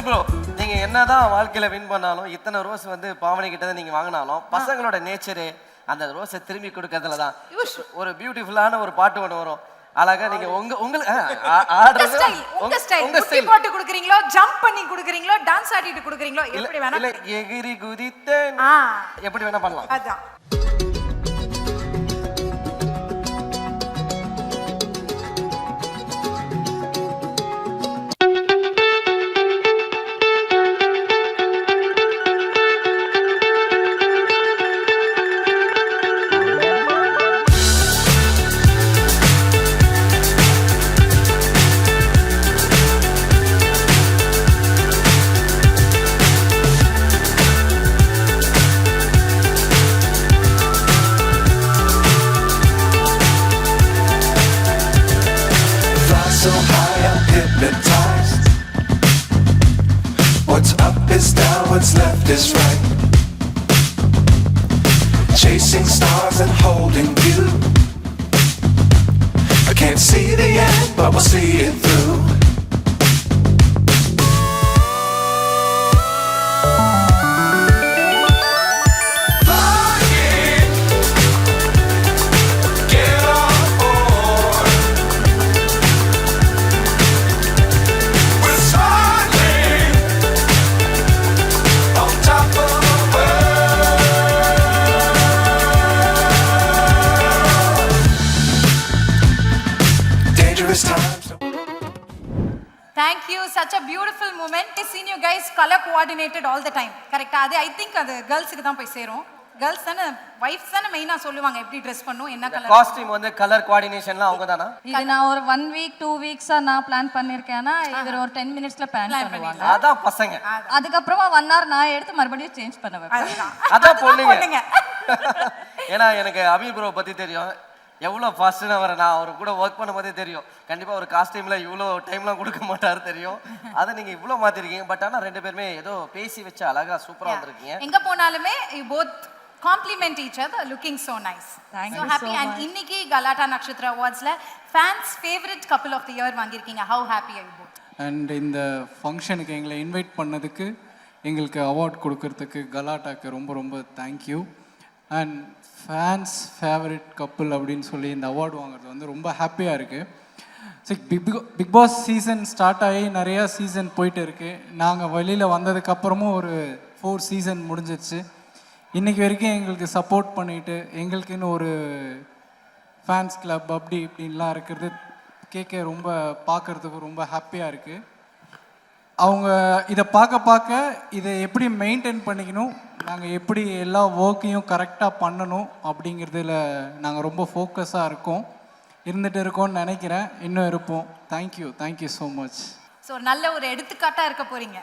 Bro, நீங்க என்னதான் வாழ்க்கையில வின் பண்ணாலும் இத்தனை ரோஸ் வந்து பாவனி கிட்ட நீங்க வாங்கினாலும் பசங்களோட நேச்சரு அந்த ரோஸை திரும்பி கொடுக்கறதுல தான் ஒரு பியூட்டிஃபுல்லான ஒரு பாட்டு ஒன்று வரும். அழகா நீங்க ஆடுறது உங்க ஸ்டைல் பாட்டு குடுக்குறீங்களோ, ஜம்ப் பண்ணி குடுக்குறீங்களோ, டான்ஸ் ஆடிட்டு குடுக்குறீங்களோ, எப்படி வேணா இல்ல எகிரி குதித்தேன் எப்படி வேணா பண்ணலாம். அதான் so high I'm hypnotized. What's up is down, what's left is right. Chasing stars and holding you. I can't see the end, but we'll see it through. Thank you, such a beautiful moment. I seen you guys color coordinated all the time. Correct? அது I think அது girls-க்கு தான் போய் சேரும். Girls தான wives தான மெயினா சொல்லுவாங்க எப்படி Dress பண்ணனும் என்ன கலர். காஸ்டியூம் வந்து கலர் கோஆர்டினேஷன்லாம் அவங்க தானா? இது நான் ஒரு 1 வீக் 2 வீக்ஸா நான் பிளான் பண்ணிருக்கேனா இவர் ஒரு 10 மினிட்ஸ்ல பிளான் பண்ணுவாங்க. அதான் பசங்க. அதுக்கு அப்புறமா 1 hour நான் எடுத்து மறுபடியும் சேஞ்ச் பண்ண வைப்பேன். அதான் பொண்ணுங்க. ஏனா எனக்கு அபி ப்ரோ பத்தி தெரியும். எவ்வளோ ஃபாஸ்ட்னு நான் அவர் கூட ஒர்க் பண்ணும்போதே தெரியும். கண்டிப்பாக ஒரு காஸ்டியூமில் இவ்வளோ டைம்லாம் கொடுக்க மாட்டாரு தெரியும். அதை நீங்கள் இவ்வளோ மாற்றிருக்கீங்க. பட் ஆனால் 2 பேருமே ஏதோ பேசி வச்சு அழகாக சூப்பராக வந்திருக்கீங்க. எங்கே போனாலுமே you both compliment each other, looking so nice. Thank so you happy. so And much. இன்னைக்கு கலாட்டா நட்சத்திர அவார்ட்ஸ்ல fans favorite couple of the year வாங்கிருக்கீங்க. How happy are you both? And இந்த ஃபங்க்ஷனுக்கு எங்களை இன்வைட் பண்ணதுக்கு எங்களுக்கு அவார்ட் கொடுக்கறதுக்கு கலாட்டாக்கு ரொம்ப ரொம்ப thank you. And fans favourite couple அப்படின்னு சொல்லி இந்த அவார்டு வாங்குறது வந்து ரொம்ப ஹாப்பியாக இருக்குது. So big boss season start ஆகி நிறையா சீசன் போயிட்டு இருக்குது. நாங்கள் வெளியில் வந்ததுக்கப்புறமும் ஒரு 4 சீசன் முடிஞ்சிருச்சு. இன்றைக்கி வரைக்கும் எங்களுக்கு சப்போர்ட் பண்ணிவிட்டு எங்களுக்குன்னு ஒரு ஃபேன்ஸ் கிளப் அப்படி இப்படின்லாம் இருக்கிறது கேட்க ரொம்ப பார்க்குறதுக்கு ரொம்ப ஹாப்பியாக இருக்குது. அவங்க இதை பார்க்க இதை எப்படி மெயின்டைன் பண்ணிக்கணும், நாங்கள் எப்படி எல்லா ஒர்க்கையும் கரெக்டாக பண்ணணும் அப்படிங்கிறதுல நாங்கள் ரொம்ப ஃபோக்கஸாக இருந்துகிட்டு இருக்கோம்னு நினைக்கிறேன். இன்னும் இருப்போம். Thank you so much. ஸோ நல்ல ஒரு எடுத்துக்காட்டாக இருக்க போகிறீங்க.